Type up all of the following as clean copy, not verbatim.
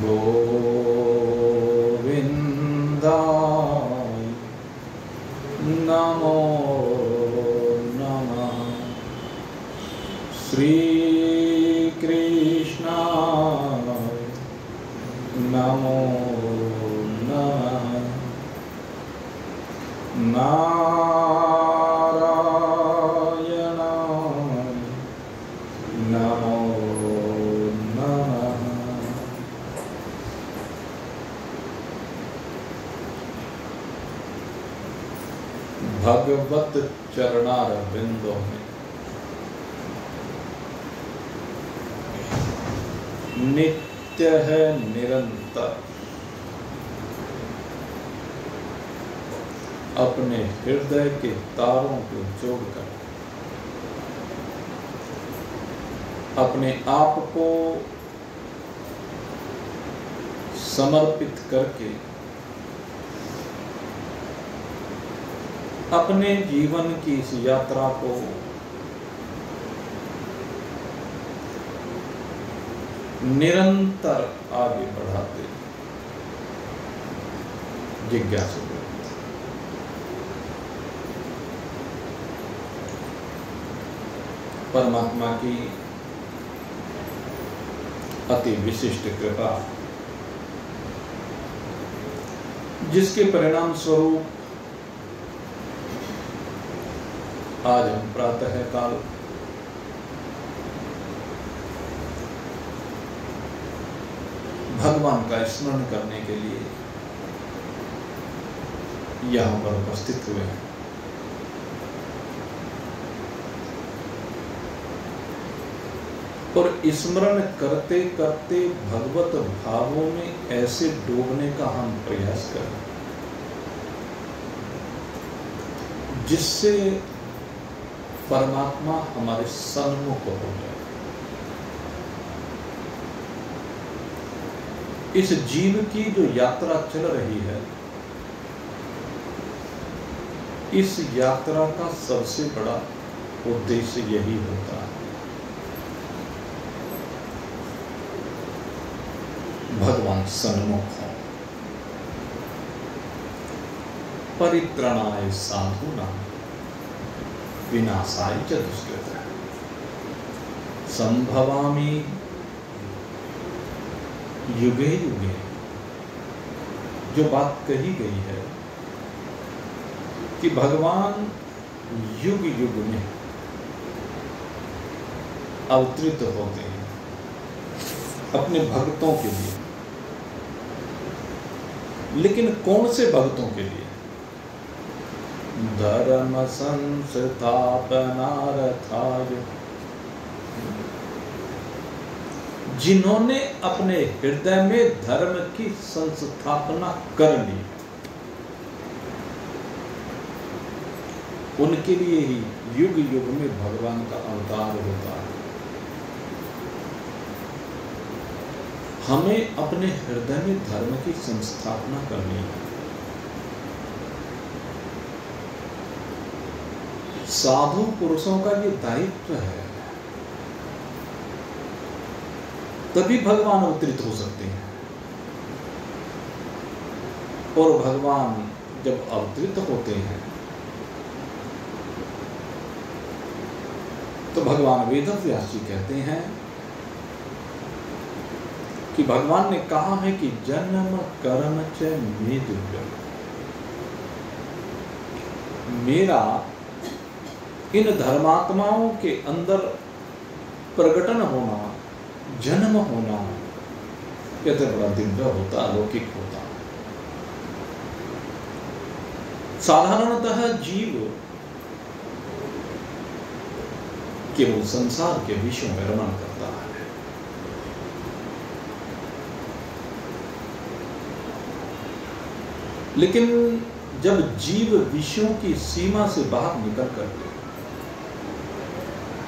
गोविन्दाय नमो नमः। श्रीकृष्णाय नमो नमः। नारायणाय नमो नमः। भगवत चरणारविंदों में नित्य है निरंतर अपने हृदय के तारों को जोड़कर अपने आप को समर्पित करके अपने जीवन की इस यात्रा को निरंतर आगे बढ़ाते जिज्ञासु परमात्मा की अति विशिष्ट कृपा, जिसके परिणाम स्वरूप आज हम प्रातः काल भगवान का स्मरण करने के लिए यहां पर उपस्थित हुए हैं। और स्मरण करते करते भगवत भावों में ऐसे डूबने का हम प्रयास करें जिससे परमात्मा हमारे सन्मुख हो जाए। इस जीव की जो यात्रा चल रही है, इस यात्रा का सबसे बड़ा उद्देश्य यही होता है, भगवान सन्मुख हो। परित्रणाय साधूनां विनाशाय च दुष्कृताः संभवामि युगे युगे। जो बात कही गई है कि भगवान युग युग में अवतरित होते हैं अपने भक्तों के लिए, लेकिन कौन से भक्तों के लिए? धर्म संस्थापनार्थाय, जिन्होंने अपने हृदय में धर्म की संस्थापना कर ली, उनके लिए ही युग युग में भगवान का अवतार होता है। हमें अपने हृदय में धर्म की संस्थापना करनी है। साधु पुरुषों का ये दायित्व है, तभी भगवान अवतरित हो सकते हैं। और भगवान जब अवतरित होते हैं तो भगवान वेदव्यास जी कहते हैं कि भगवान ने कहा है कि जन्म कर्म च मे दुर्लभ, मेरा इन धर्मात्माओं के अंदर प्रकटन होना, जन्म होना, कहते बड़ा दिव्य होता, अलौकिक होता। साधारणतः जीव केवल संसार के विषयों में रमण करता है, लेकिन जब जीव विषयों की सीमा से बाहर निकल करके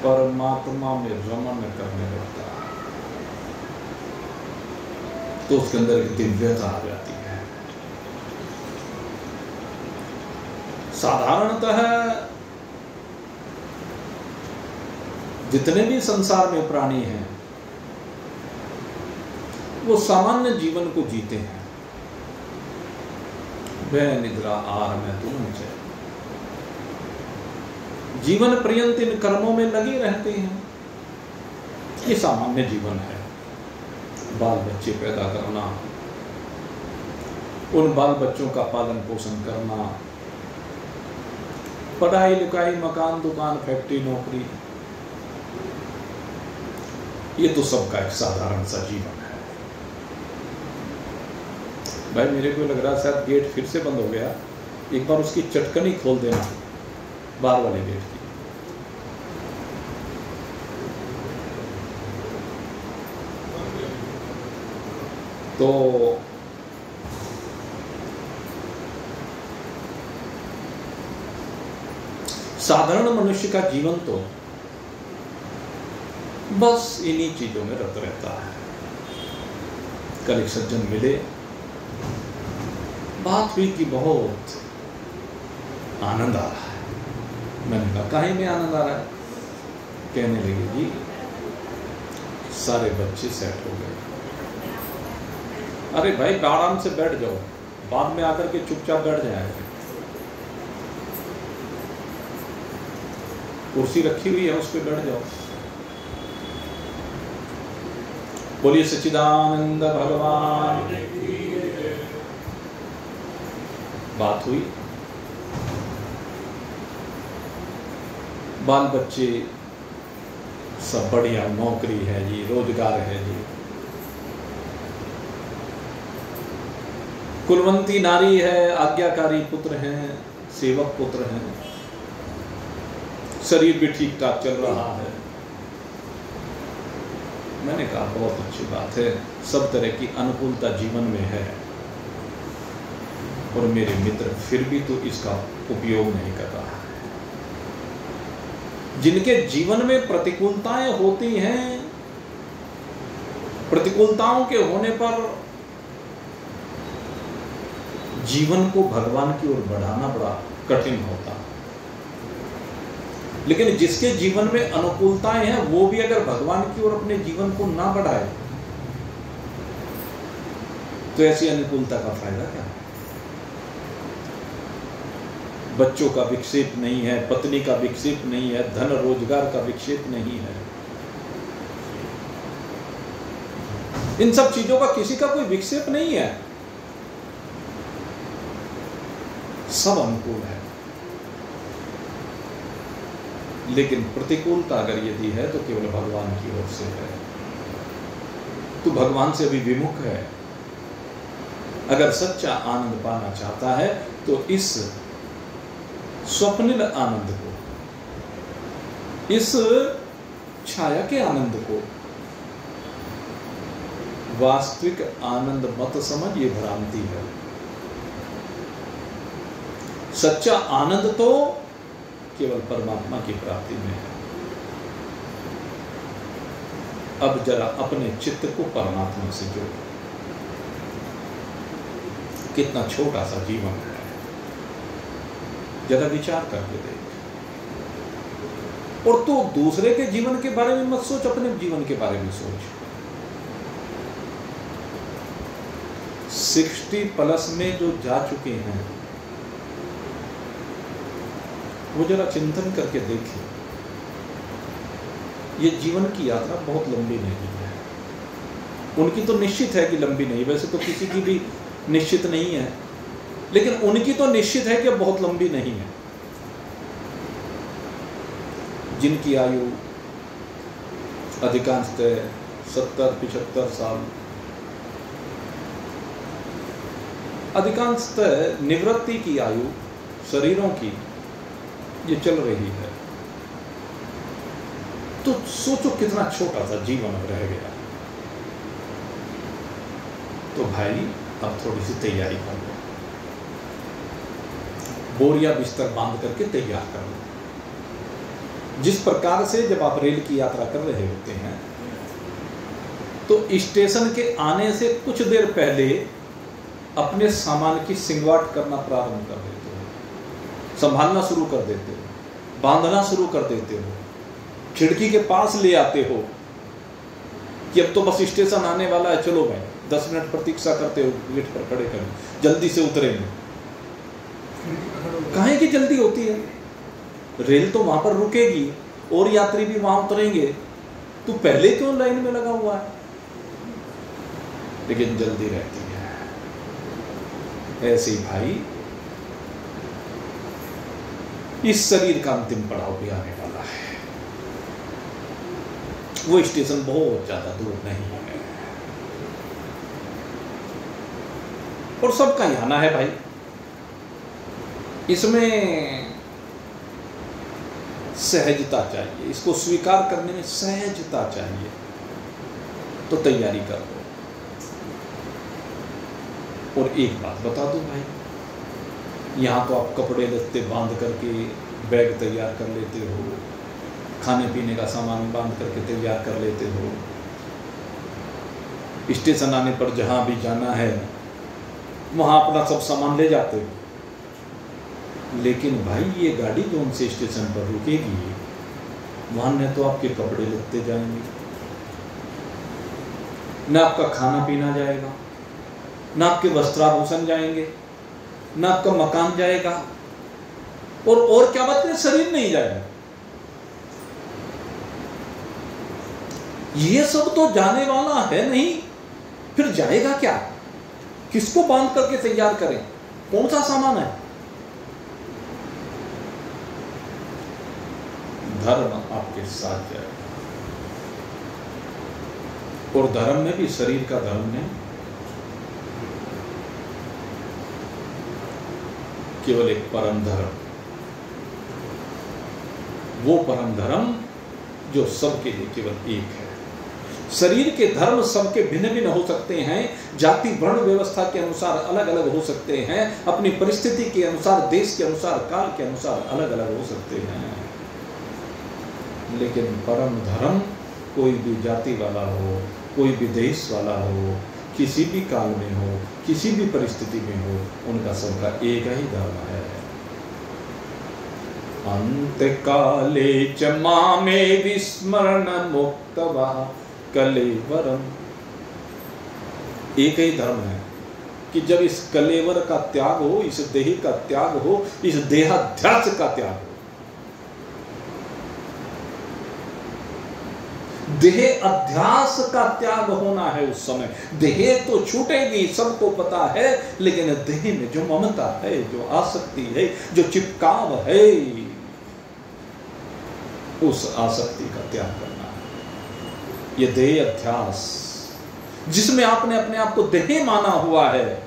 परमात्मा में रमण करने लगता है तो उसके अंदर एक दिव्यता आ जाती है। साधारणतः जितने भी संसार में प्राणी हैं वो सामान्य जीवन को जीते हैं। वह निद्रा आर में तुम चैन, जीवन पर्यंत इन कर्मों में लगे रहते हैं। ये सामान्य जीवन है। बाल बच्चे पैदा करना, उन बाल बच्चों का पालन पोषण करना, पढ़ाई लिखाई, मकान दुकान फैक्ट्री नौकरी, ये तो सबका एक साधारण सा जीवन है। भाई मेरे को लग रहा है शायद गेट फिर से बंद हो गया, एक बार उसकी चटकनी खोल देना बाहर वाले गेट की। तो साधारण मनुष्य का जीवन तो बस इन्हीं चीजों में रत रहता है। कल एक सज्जन मिले, बात हुई कि बहुत आनंद आ रहा है। मैंने कहा काहे में आनंद आ रहा है? कहने लगे जी सारे बच्चे सेट हो गए। अरे भाई आराम से बैठ जाओ, बाद में आकर के चुपचाप बैठ जाएगा। कुर्सी रखी हुई है, उस पर बैठ जाओ। बोलिए सच्चिदानंद भगवान। बात हुई, बाल बच्चे सब बढ़िया, नौकरी है जी, रोजगार है जी, कुलवंती नारी है, आज्ञाकारी पुत्र हैं, सेवक पुत्र हैं, शरीर भी ठीक ठाक चल रहा है। मैंने कहा बहुत अच्छी बात है, सब तरह की अनुकूलता जीवन में है, और मेरे मित्र फिर भी तो इसका उपयोग नहीं कर रहा है। जिनके जीवन में प्रतिकूलताएं होती हैं, प्रतिकूलताओं के होने पर जीवन को भगवान की ओर बढ़ाना बड़ा कठिन होता है। लेकिन जिसके जीवन में अनुकूलताएं हैं, वो भी अगर भगवान की ओर अपने जीवन को ना बढ़ाए तो ऐसी अनुकूलता का फायदा क्या है? बच्चों का विक्षेप नहीं है, पत्नी का विक्षेप नहीं है, धन रोजगार का विक्षेप नहीं है, इन सब चीजों का किसी का कोई विक्षेप नहीं है, सब अनुकूल है। लेकिन प्रतिकूलता अगर यदि है तो केवल भगवान की ओर से है। तो भगवान से भी विमुख है। अगर सच्चा आनंद पाना चाहता है तो इस स्वप्निल आनंद को, इस छाया के आनंद को वास्तविक आनंद मत समझ, ये भ्रांति है। सच्चा आनंद तो केवल परमात्मा की प्राप्ति में है। अब जरा अपने चित्त को परमात्मा से जोड़ो। कितना छोटा सा जीवन है, जरा विचार करके देख। और तो दूसरे के जीवन के बारे में मत सोच, अपने जीवन के बारे में सोच। 60+ में जो जा चुके हैं वो जरा चिंतन करके देखें। ये जीवन की यात्रा बहुत लंबी नहीं है। उनकी तो निश्चित है कि लंबी नहीं, वैसे तो किसी की भी निश्चित नहीं है, लेकिन उनकी तो निश्चित है कि बहुत लंबी नहीं है। जिनकी आयु अधिकांशतः 70-75 साल, अधिकांशतः निवृत्ति की आयु शरीरों की ये चल रही है, तो सोचो कितना छोटा सा जीवन रह गया। तो भाई अब थोड़ी सी तैयारी कर लो, बोरिया बिस्तर बांध करके तैयार कर लो। जिस प्रकार से जब आप रेल की यात्रा कर रहे होते हैं तो स्टेशन के आने से कुछ देर पहले अपने सामान की सिंगवाट करना प्रारंभ कर देते हो, संभालना शुरू कर देते हो, बांधना शुरू कर देते हो, खिड़की के पास ले आते हो, कि अब तो बस स्टेशन आने वाला है, चलो भाई 10 मिनट प्रतीक्षा करते हो, गेट पर खड़े कर, जल्दी से उतरेंगे। काहे की जल्दी होती है? रेल तो वहां पर रुकेगी और यात्री भी वहां उतरेंगे, तू पहले क्यों लाइन में लगा हुआ है? लेकिन जल्दी रहती है। ऐसे ही भाई इस शरीर का अंतिम पड़ाव भी आने वाला है। वो स्टेशन बहुत ज्यादा दूर नहीं है और सबका ही आना है भाई। इसमें सहजता चाहिए, इसको स्वीकार करने में सहजता चाहिए, तो तैयारी कर लो। और एक बात बता दूं भाई, यहाँ तो आप कपड़े लत्ते बांध करके बैग तैयार कर लेते हो, खाने पीने का सामान बांध करके तैयार कर लेते हो, स्टेशन आने पर जहाँ भी जाना है वहाँ अपना सब सामान ले जाते हो। लेकिन भाई ये गाड़ी जो उनसे स्टेशन पर रुकेगी, वहाँ न तो आपके कपड़े लत्ते जाएंगे, न आपका खाना पीना जाएगा, न आपके वस्त्राभूषण जाएंगे, न आपका मकान जाएगा, और क्या बात है, शरीर नहीं जाएगा। ये सब तो जाने वाला है नहीं, फिर जाएगा क्या? किसको बांध करके तैयार करें? कौन सा सामान है? धर्म आपके साथ जाएगा, और धर्म में भी शरीर का धर्म नहीं, केवल एक परम धर्म, वो परम धर्म जो सबके लिए केवल एक है। शरीर के धर्म सबके भिन्न भिन्न हो सकते हैं, जाति वर्ण व्यवस्था के अनुसार अलग अलग हो सकते हैं, अपनी परिस्थिति के अनुसार, देश के अनुसार, काल के अनुसार अलग अलग हो सकते हैं, लेकिन परम धर्म कोई भी जाति वाला हो, कोई भी देश वाला हो, किसी भी काल में हो, किसी भी परिस्थिति में हो, उनका सबका एक ही धर्म है। अंत काले च मामे विस्मरण मुक्तवा कलेवरम। एक ही धर्म है कि जब इस कलेवर का त्याग हो, इस देह का त्याग हो, इस देहाध्यास का त्याग हो, देह अध्यास का त्याग होना है उस समय। देह तो छूटेगी, सबको पता है, लेकिन देह में जो ममता है, जो आसक्ति है, जो चिपकाव है, उस आसक्ति का त्याग करना है। ये देह अध्यास, जिसमें आपने अपने आप को देह माना हुआ है,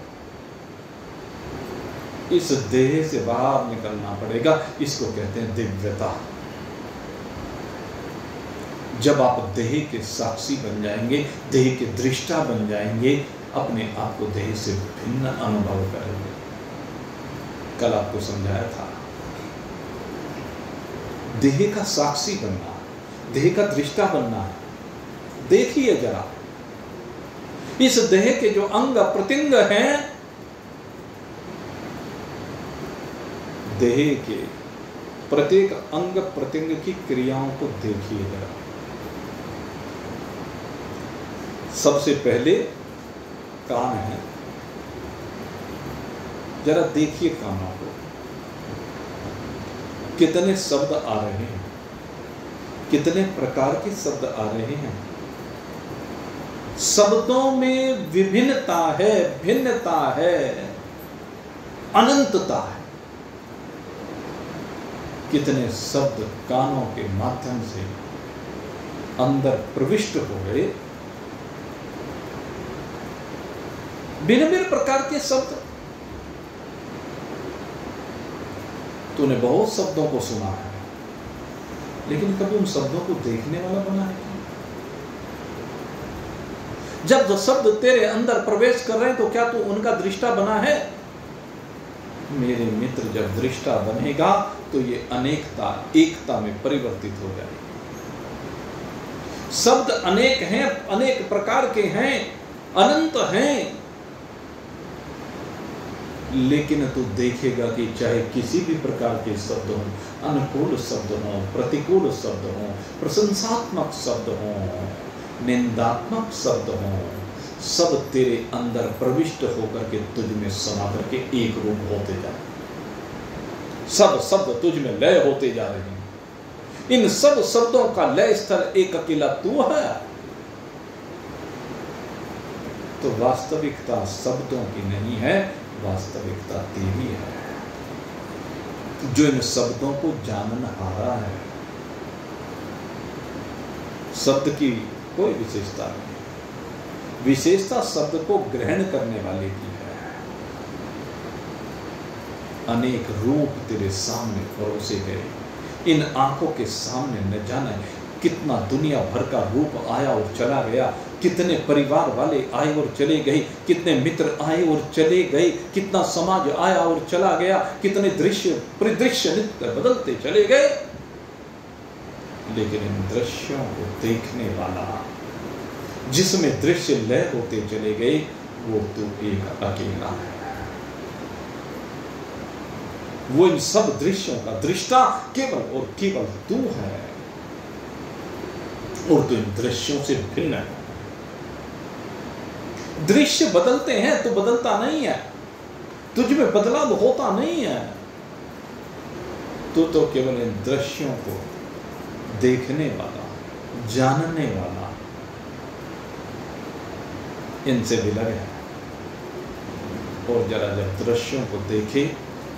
इस देह से बाहर निकलना पड़ेगा। इसको कहते हैं दिव्यता। जब आप देह के साक्षी बन जाएंगे, देह के दृष्टा बन जाएंगे, अपने आप को देह से भिन्न अनुभव करेंगे। कल आपको समझाया था, देह का साक्षी बनना, देह का दृष्टा बनना है। देखिए जरा, इस देह के जो अंग प्रत्यंग हैं, देह के प्रत्येक अंग प्रत्यंग की क्रियाओं को देखिए जरा। सबसे पहले कान है, जरा देखिए कानों को, कितने शब्द आ रहे हैं, कितने प्रकार के शब्द आ रहे हैं। शब्दों में विभिन्नता है, भिन्नता है, अनंतता है। कितने शब्द कानों के माध्यम से अंदर प्रविष्ट हो गए, भिन्न भिन्न प्रकार के शब्द। तूने बहुत शब्दों को सुना है, लेकिन कभी उन शब्दों को देखने वाला बना है? जब जो शब्द तेरे अंदर प्रवेश कर रहे हैं, तो क्या तू उनका दृष्टा बना है? मेरे मित्र, जब दृष्टा बनेगा तो ये अनेकता एकता में परिवर्तित हो जाएगी। शब्द अनेक हैं, अनेक प्रकार के हैं, अनंत हैं, लेकिन तू देखेगा कि चाहे किसी भी प्रकार के शब्द हों, अनुकूल शब्द हों, प्रतिकूल शब्द हों, प्रशंसात्मक शब्द हों, निंदात्मक शब्द हों, सब तेरे अंदर प्रविष्ट होकर के तुझ में समा करके एक रूप होते जाए। सब शब्द तुझ में लय होते जा रहे हैं। इन सब शब्दों का लय स्थल एक अकेला तू है। तो वास्तविकता शब्दों की नहीं है, वास्तविकता तेरी है। जो इन शब्दों को जाननहारा है। शब्द की कोई विशेषता नहीं, विशेषता शब्द को ग्रहण करने वाले की है। अनेक रूप तेरे सामने परोसे गए, इन आंखों के सामने न जाने कितना दुनिया भर का रूप आया और चला गया, कितने परिवार वाले आए और चले गए, कितने मित्र आए और चले गए, कितना समाज आया और चला गया, कितने दृश्य परिदृश्य नित्य बदलते चले गए। लेकिन इन दृश्यों को देखने वाला, जिसमें दृश्य लय होते चले गए, वो तू एक अकेला है। वो इन सब दृश्यों का दृष्टा केवल और केवल तू है, और तू इन दृश्यों से भिन्न है। दृश्य बदलते हैं तो बदलता नहीं है, तुझ में बदलाव होता नहीं है। तू तो केवल इन दृश्यों को देखने वाला, जानने वाला, इनसे विलग है। और जरा जब दृश्यों को देखे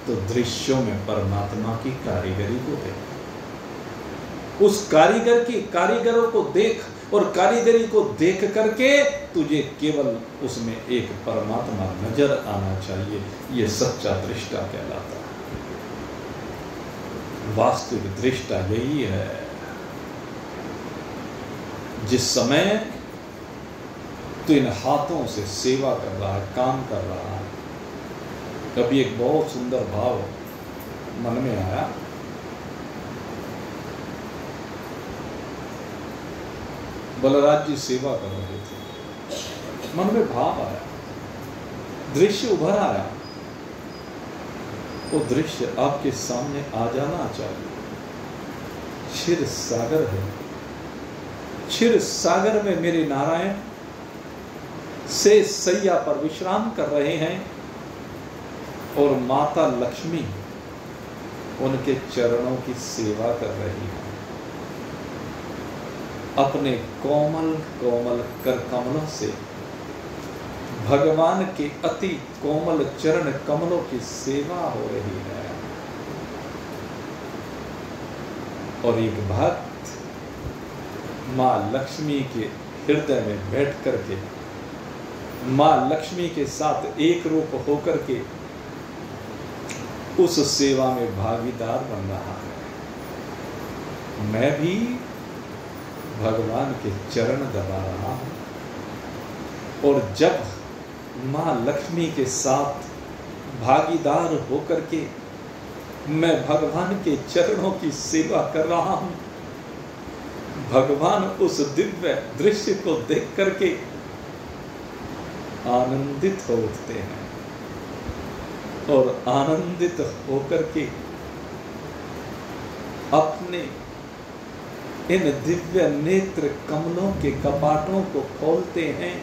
तो दृश्यों में परमात्मा की कारीगरी को देख। उस कारीगरों को देख, और कारीगरी को देख करके तुझे केवल उसमें एक परमात्मा नजर आना चाहिए। ये सच्चा दृष्टा कहलाता है। वास्तविक दृष्टा यही है। जिस समय तू इन हाथों से सेवा कर रहा है, काम कर रहा है, कभी एक बहुत सुंदर भाव मन में आया। बलराज जी सेवा कर रहे थे, मन में भाव आया, दृश्य उभर आया। वो दृश्य आपके सामने आ जाना चाहिए। क्षीर सागर है, क्षीर सागर में मेरे नारायण से सैया पर विश्राम कर रहे हैं, और माता लक्ष्मी उनके चरणों की सेवा कर रही है। अपने कोमल कोमल कर कमलों से भगवान के अति कोमल चरण कमलों की सेवा हो रही है। और एक भक्त मां लक्ष्मी के हृदय में बैठ करके, मां लक्ष्मी के साथ एक रूप होकर के उस सेवा में भागीदार बन रहा है। मैं भी भगवान के चरण दबा रहा हूं, और जब मां लक्ष्मी के साथ भागीदार होकर के मैं भगवान के चरणों की सेवा कर रहा हूं, भगवान उस दिव्य दृश्य को देख करके आनंदित हो उठते हैं, और आनंदित होकर के अपने इन दिव्य नेत्र कमलों के कपाटों को खोलते हैं।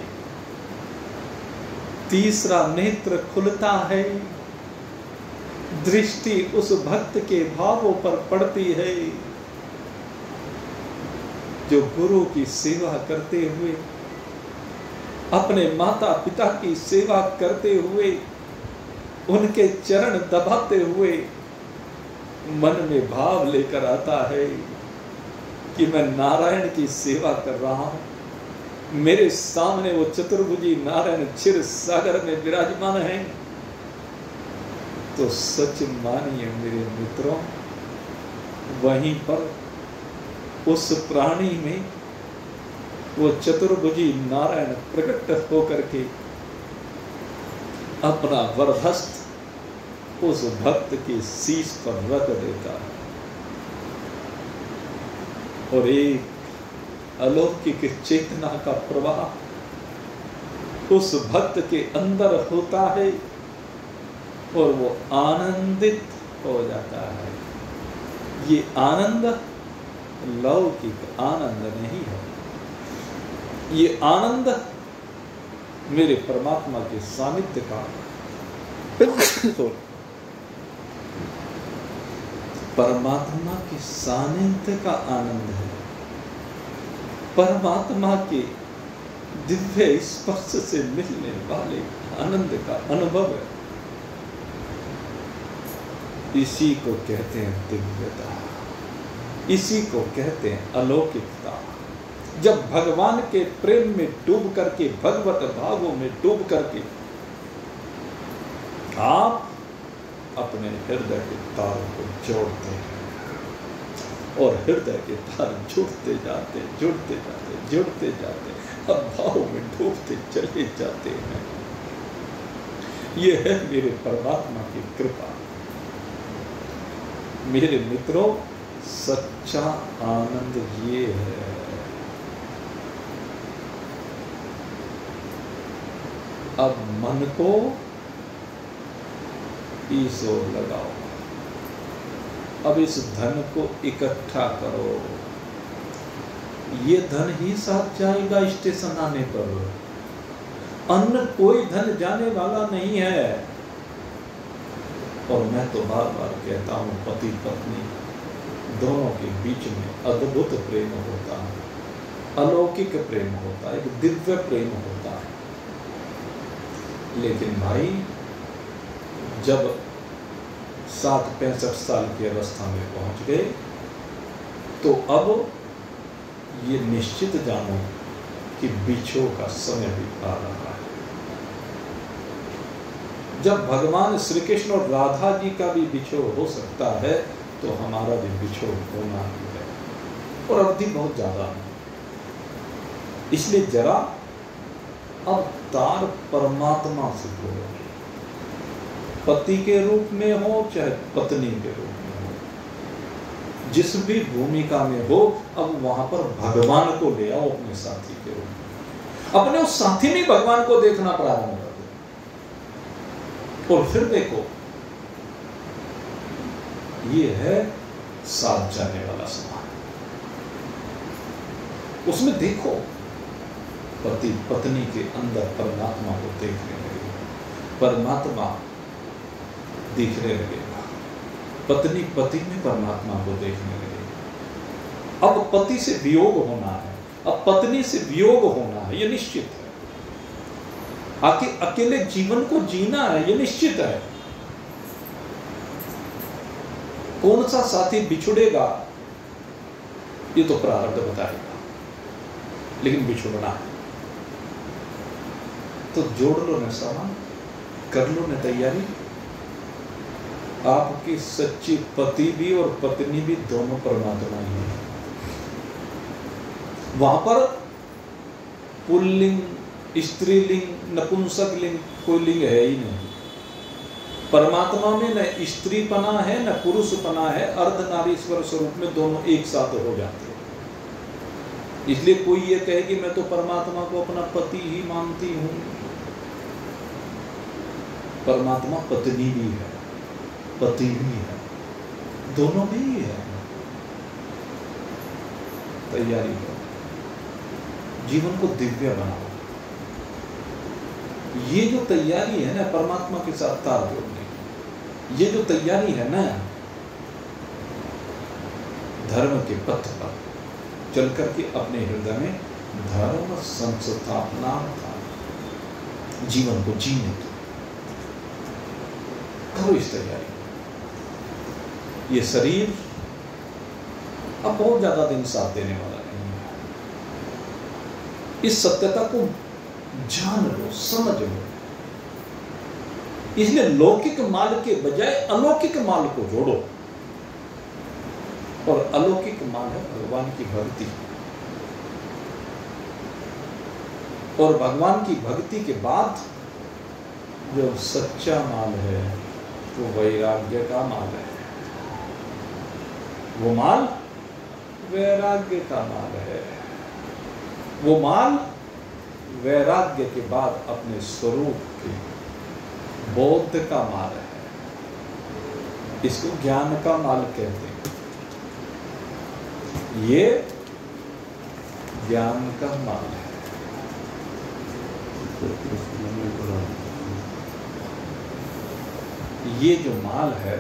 तीसरा नेत्र खुलता है, दृष्टि उस भक्त के भावों पर पड़ती है, जो गुरु की सेवा करते हुए, अपने माता पिता की सेवा करते हुए, उनके चरण दबाते हुए मन में भाव लेकर आता है कि मैं नारायण की सेवा कर रहा हूं। मेरे सामने वो चतुर्भुजी नारायण क्षीर सागर में विराजमान हैं। तो सच मानिए मेरे मित्रों, वहीं पर उस प्राणी में वो चतुर्भुजी नारायण प्रकट होकर के अपना वरदस्त उस भक्त के शीश पर रख देता है, और एक अलौकिक चेतना का प्रवाह उस भक्त के अंदर होता है, और वो आनंदित हो जाता है। ये आनंद लौकिक आनंद नहीं है, ये आनंद मेरे परमात्मा के सानिध्य का परमात्मा के सानिध्य का आनंद है, परमात्मा के दिव्य स्पर्श से मिलने वाले आनंद का अनुभव है। इसी को कहते हैं दिव्यता, इसी को कहते हैं अलौकिकता। जब भगवान के प्रेम में डूब करके, भगवत भावों में डूब करके आप अपने हृदय के तार को जोड़ते हैं और हृदय के तार जुड़ते जाते, जुड़ते जाते, जुड़ते जाते, अब भाव में डूबते चले जाते हैं। ये है मेरे परमात्मा की कृपा। मेरे मित्रों, सच्चा आनंद ये है। अब मन को इस ओर लगाओ, अब इस धन को इकट्ठा करो। ये धन ही साथ जाएगा स्टेशन आने पर, अन्य कोई धन जाने वाला नहीं है। और मैं तो बार बार कहता हूं, पति पत्नी दोनों के बीच में अद्भुत प्रेम होता है, अलौकिक प्रेम होता है, एक दिव्य प्रेम होता है। लेकिन भाई, जब 60-65 साल की अवस्था में पहुंच गए तो अब ये निश्चित जानो कि बिछो का समय भी आ रहा है। जब भगवान श्री कृष्ण और राधा जी का भी बिछो हो सकता है तो हमारा भी बिछो होना ही है, और अवधि बहुत ज्यादा है। इसलिए जरा अवतार परमात्मा से बोलो, पति के रूप में हो चाहे पत्नी के रूप में हो, जिस भी भूमिका में हो, अब वहां पर भगवान को ले आओ अपने साथी के रूप में। अपने उस साथी में भगवान को देखना प्रारंभ कर दो, और फिर देखो, ये है साथ जाने वाला समाज। उसमें देखो, पति पत्नी के अंदर परमात्मा को देखने लगेगा, परमात्मा दिखने लगेगा, पत्नी पति में परमात्मा को देखने लगेगी। अब पति से वियोग होना है, अब पत्नी से वियोग होना है, ये निश्चित है। अकेले जीवन को जीना है, ये निश्चित है। कौन सा साथी बिछुड़ेगा ये तो प्रारब्ध बताएगा, लेकिन बिछुड़ना है तो जोड़ लो न सामान, कर लो न तैयारी। आपकी सच्ची पति भी और पत्नी भी दोनों परमात्मा ही है। वहां पर पुल्लिंग, स्त्रीलिंग, नपुंसक लिंग, कोई लिंग है ही नहीं। परमात्मा में न स्त्रीपना है न पुरुषपना है, अर्धनारीश्वर स्वरूप में दोनों एक साथ हो जाते हैं। इसलिए कोई ये कहे कि मैं तो परमात्मा को अपना पति ही मानती हूं, परमात्मा पत्नी भी है, पति भी है, दोनों भी है। तैयारी करो, जीवन को दिव्य बनाओ। ये जो तैयारी है ना परमात्मा के साथ तार जोड़ने की, ये जो तैयारी है ना, धर्म के पथ पर चल करके अपने हृदय में धर्म संस्थापना था, जीवन को जीने की करो इस तैयारी। ये शरीर अब बहुत ज्यादा दिन साथ देने वाला नहीं है। इस सत्यता को जान लो, समझ लो। इसलिए लौकिक माल के बजाय अलौकिक माल को जोड़ो, और अलौकिक माल है भगवान की भक्ति। और भगवान की भक्ति के बाद जो सच्चा माल है वो वैराग्य का माल है। वो माल वैराग्य का माल है। वो माल वैराग्य के बाद अपने स्वरूप के बोध का माल है। इसको ज्ञान का माल कहते हैं। ये ज्ञान का माल है। ये जो माल है,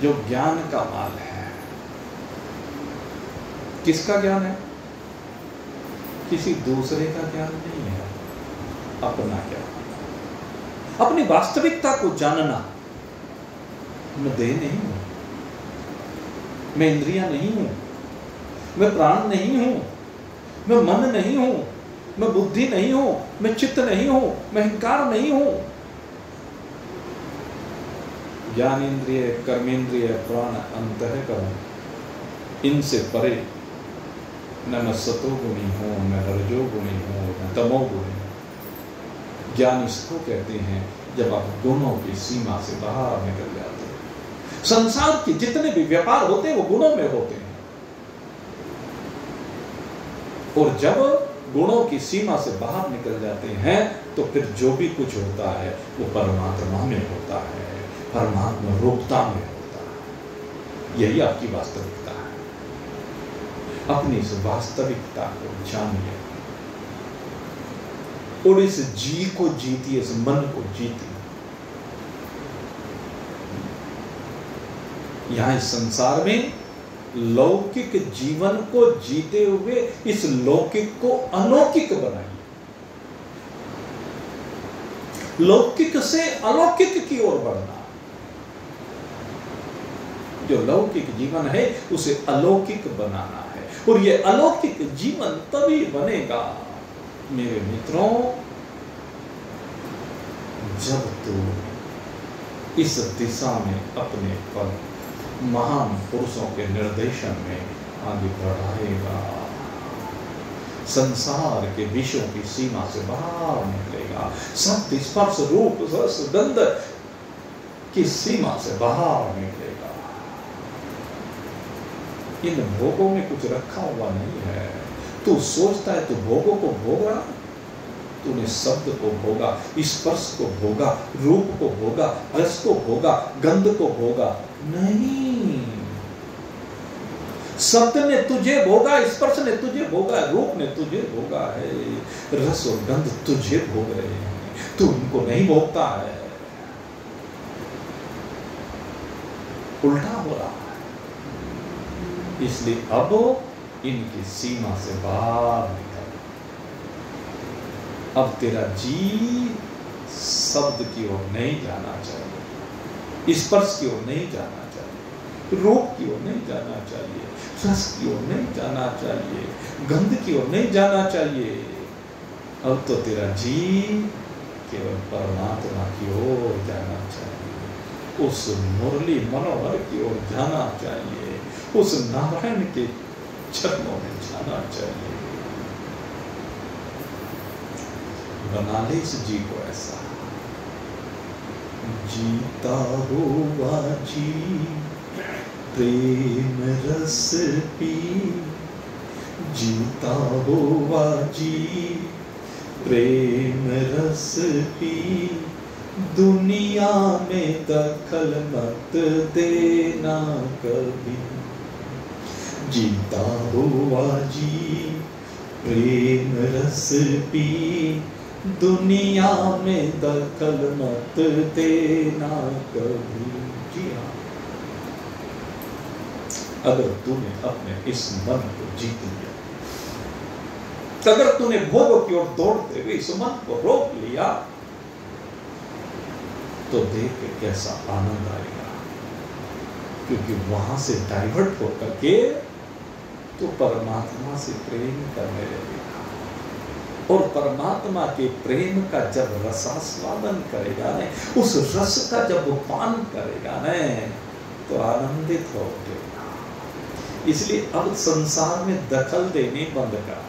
जो ज्ञान का माल है, किसका ज्ञान है? किसी दूसरे का ज्ञान नहीं है, अपना ज्ञान, अपनी वास्तविकता को जानना। मैं देह नहीं हूं, मैं इंद्रियां नहीं हूं, मैं प्राण नहीं हूं, मैं मन नहीं हूं, मैं बुद्धि नहीं हूं, मैं चित्त नहीं हूं, मैं अहंकार नहीं हूं। ज्ञानेन्द्रिय, कर्मेंद्रिय, प्राण, अंतःकरण, इनसे परे न मैं सतोगुणी हूं, न रजोगुणी हूं, न तमोगुणी हूं। ज्ञान इसको कहते हैं जब आप गुणों की सीमा से बाहर निकल जाते हैं। संसार के जितने भी व्यापार होते हैं वो गुणों में होते हैं, और जब गुणों की सीमा से बाहर निकल जाते हैं तो फिर जो भी कुछ होता है वो परमात्मा में होता है, परमात्मा रूपता में होता है। यही आपकी वास्तविकता है। अपनी इस वास्तविकता को जानिए और इस जी को जीतिए, इस मन को जीतिए। यहां इस संसार में लौकिक जीवन को जीते हुए इस लौकिक को अलौकिक बनाइए, लौकिक से अलौकिक की ओर बढ़ना। जो लौकिक जीवन है उसे अलौकिक बनाना है, और ये अलौकिक जीवन तभी बनेगा मेरे मित्रों जब तू इस दिशा में अपने पर महान पुरुषों के निर्देशन में आगे बढ़ाएगा, संसार के विषयों की सीमा से बाहर निकलेगा, शब्द स्पर्श रूप रस गंध की सीमा से बाहर निकलेगा। इन भोगों में कुछ रखा हुआ नहीं है। तू सोचता है तू भोगों को भोग रहा, तूने शब्द को भोगा, स्पर्श को भोगा, रूप को भोगा, रस को भोगा, गंध को भोगा। नहीं, शब्द ने तुझे भोगा, स्पर्श ने तुझे भोगा, रूप ने तुझे भोगा है, रस और गंध तुझे भोग रहे हैं, तू उनको नहीं भोगता है। उल्टा हो रहा है। इसलिए अब इनकी सीमा से बाहर निकल। अब तेरा जी शब्द की ओर नहीं जाना चाहिए, स्पर्श की ओर नहीं जाना चाहिए, रूप की ओर नहीं जाना चाहिए, रस की ओर नहीं जाना चाहिए, गंध की ओर नहीं जाना चाहिए। अब तो तेरा जी केवल परमात्मा की ओर जाना चाहिए, उस मुरली मनोहर की ओर जाना चाहिए, उस नारायण के चरणों में जाना चाहिए। बना ले इस जी को ऐसा, जीता हुआ जी प्रेम रस पी, जीता हुआ जी प्रेम रस पी, दुनिया में दखल मत देना कभी। जीता हुआ जी प्रेम रस पी, दुनिया में दखल मत देना कभी। जी हाँ, अगर तूने अपने इस मन को जीत लिया, अगर तूने भोग की ओर दौड़ते हुए इस मन को रोक लिया, तो देख के कैसा आनंद आएगा, क्योंकि वहां से डाइवर्ट होकर के तो परमात्मा से प्रेम करने लगेगा, और परमात्मा के प्रेम का जब रसास्वादन करेगा न, उस रस का जब पान करेगा न, तो आनंदित हो उठेगा। इसलिए अब संसार में दखल देने बंद कर,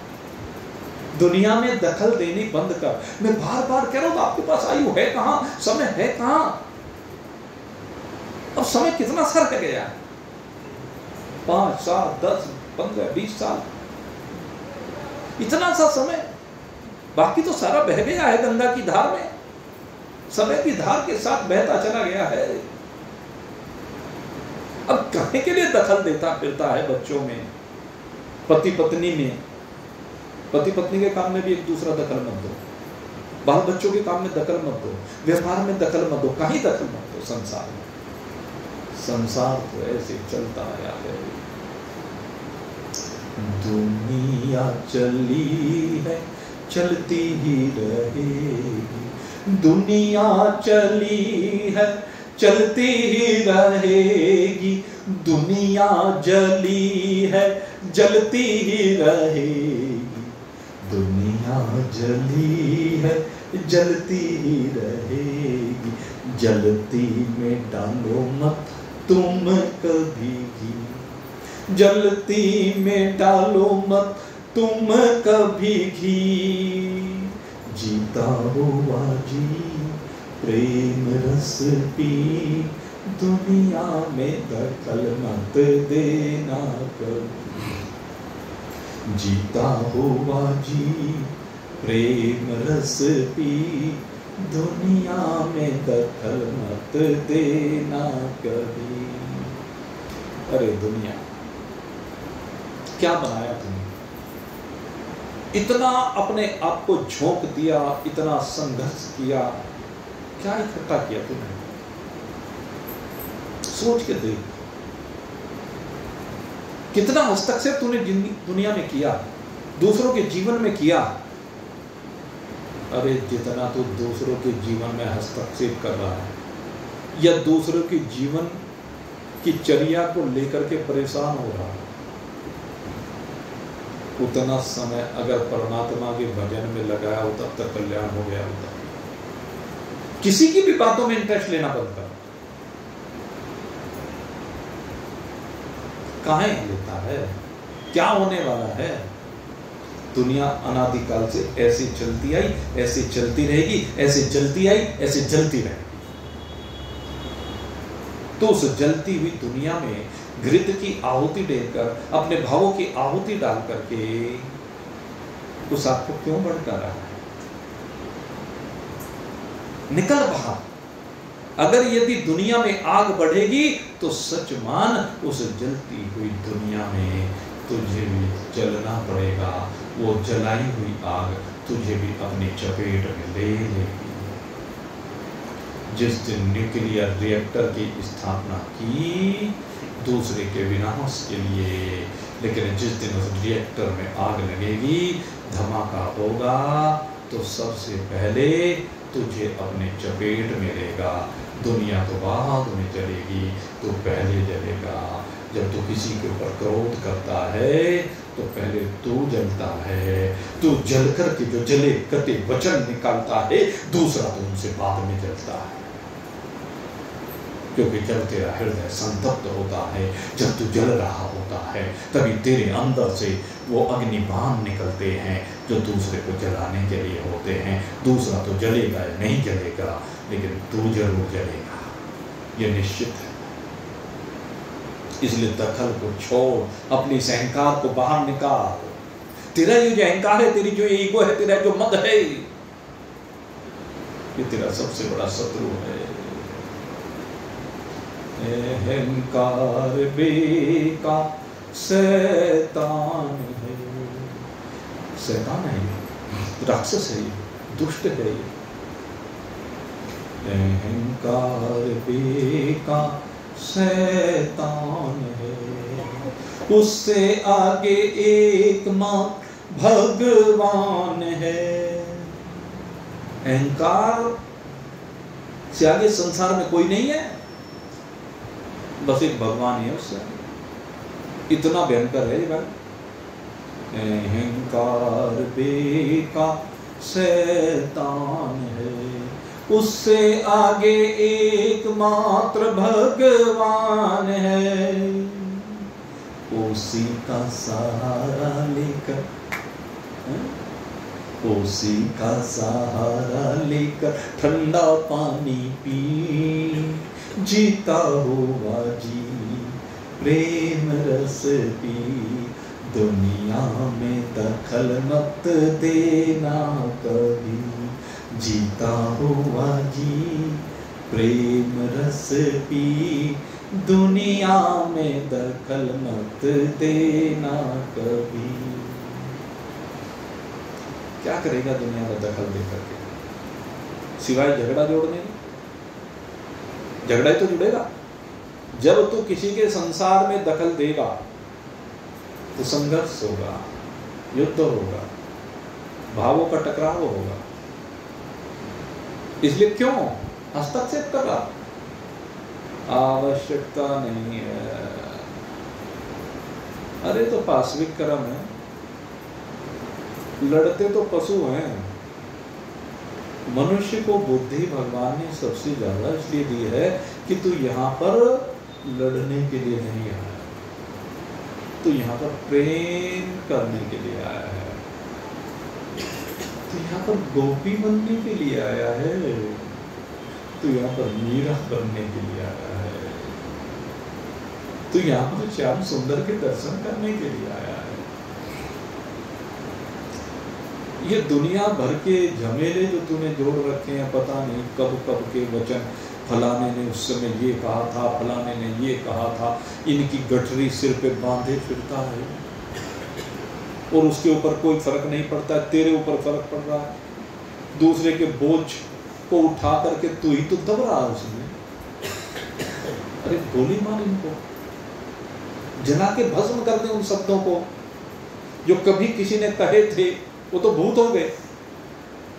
दुनिया में दखल देने बंद कर। मैं बार बार कह रहा हूं, आपके पास आयु है कहां, समय है कहां? अब समय कितना सर है गया, 5 साल 10 15 20 साल, इतना सा समय, बाकी तो सारा बह गया है गंगा की धार में, समय की धार के साथ बहता चला गया है। अब कहने के लिए दखल देता फिरता है बच्चों में, पति पत्नी में, पति पत्नी के काम में भी एक दूसरा दखल मत दो, बाल बच्चों के काम में दखल मत दो, व्यापार में दखल मत दो, कहीं दखल मत दो। संसार में, संसार तो ऐसे चलता आया है। दुनिया चली है चलती ही रहेगी, दुनिया चली है चलती ही रहेगी, दुनिया जली है जलती ही रहेगी, दुनिया जली है जलती ही रहेगी, जलती में डालो मत तुम कभी भी, जलती में डालो मत तुम कभी घी, जीता हुआ जी प्रेम रस पी, दुनिया में दखल मत देना कभी, जीता हुआ जी प्रेम रस पी, दुनिया में दखल मत देना कभी। अरे दुनिया, क्या बनाया तुमने? इतना अपने आप को झोंक दिया, इतना संघर्ष किया, क्या इकट्ठा किया तुमने? सोच के देख, कितना हस्तक्षेप तूने दुनिया में किया, दूसरों के जीवन में किया। अरे जितना तू दूसरों के जीवन में हस्तक्षेप कर रहा है या दूसरों के जीवन की चर्या को लेकर के परेशान हो रहा है, उतना समय अगर परमात्मा के भजन में लगाया हो तब तक कल्याण हो गया होता। किसी की भी बातों में इंटरेस्ट लेना बंद कर। काहे लेता है? क्या होने वाला है? दुनिया अनादिकाल से ऐसे चलती आई, ऐसे चलती रहेगी, ऐसे चलती आई, ऐसे चलती रहेगी। तो उस जलती हुई दुनिया में घृत की आहुति देकर, अपने भावों की आहुति डाल करके उस आग को क्यों भड़का रहा है? निकल बाहर। अगर यदि दुनिया में आग बढ़ेगी तो सच मान, उस जलती हुई दुनिया में तुझे भी जलना पड़ेगा। वो जलाई हुई आग तुझे भी अपनी चपेट में ले लेगी। जिस दिन न्यूक्लियर रिएक्टर की स्थापना की दूसरे के विनाश के लिए, लेकिन जिस दिन उस रिएक्टर में आग लगेगी, धमाका होगा, तो सबसे पहले तुझे अपने चपेट में लेगा। दुनिया तो बाद में जलेगी, तो पहले जलेगा। जब तू किसी के ऊपर क्रोध करता है तो पहले तू जलता है। तू जल कर के जो जले कटे वचन निकालता है, दूसरा तो उनसे बाद में जलता है। क्योंकि जब तेरा हृदय संतप्त होता है, जब तू जल रहा होता है, तभी तेरे अंदर से वो अग्निबाण निकलते हैं जो दूसरे को जलाने के लिए होते हैं। दूसरा तो जलेगा या नहीं जलेगा, लेकिन तू जरूर जलेगा, ये निश्चित है। इसलिए दखल को छोड़, अपनी इस अहंकार को बाहर निकाल। तेरा ये जो अहंकार है, तेरी जो ईगो है, तेरा जो मद है, ये तेरा सबसे बड़ा शत्रु है। अहंकार बेका शैतान है, शैतान है ये, राक्षस है ये, दुष्ट है ये। अहंकार बेका शैतान है, उससे आगे एकमात्र भगवान है। अहंकार से आगे संसार में कोई नहीं है, बस एक भगवान है उससे। इतना भयंकर है ये भाई। अहंकार बेका शैतान है, उससे आगे एकमात्र भगवान है। उसी का सहारा लेकर, उसी का सहारा लेकर ठंडा पानी पी, जीता हुआ जी प्रेम रस पी। दुनिया में दखल मत देना कभी, जीता हुआ जी प्रेम रस पी। दुनिया में दखल मत देना कभी। क्या करेगा दुनिया में दखल दे करके, सिवाय झगड़ा जोड़ने के? झगड़ा ही तो जुड़ेगा। जब तू किसी के संसार में दखल देगा तो संघर्ष होगा, युद्ध होगा, भावों का टकराव होगा। इसलिए क्यों हस्तक्षेप कर रहा? आवश्यकता नहीं है। अरे तो पाश्विक कर्म है, लड़ते तो पशु हैं। मनुष्य को बुद्धि भगवान ने सबसे ज्यादा इसलिए दी है कि तू यहाँ पर लड़ने के लिए नहीं आया, तू यहाँ पर प्रेम करने के लिए आया है, तू यहाँ पर गोपी बनने के लिए आया है, तू यहाँ पर मीरा बनने के लिए आया है, तू यहाँ पर श्याम सुंदर के दर्शन करने के लिए आया है। ये दुनिया भर के झमेले जो तूने जोड़ रखे हैं, पता नहीं कब कब के वचन, फलाने ने उस समय ये कहा था, फलाने ने ये कहा था, इनकी गठरी सिर पे बांधे फिरता है और उसके ऊपर कोई फर्क नहीं पड़ता, तेरे ऊपर फर्क पड़ रहा है। दूसरे के बोझ को उठा करके तू ही तो दब रहा है उसमें। अरे गोली मार इनको, जला के भस्म कर दे उन शब्दों को जो कभी किसी ने कहे थे, वो तो भूत हो गए।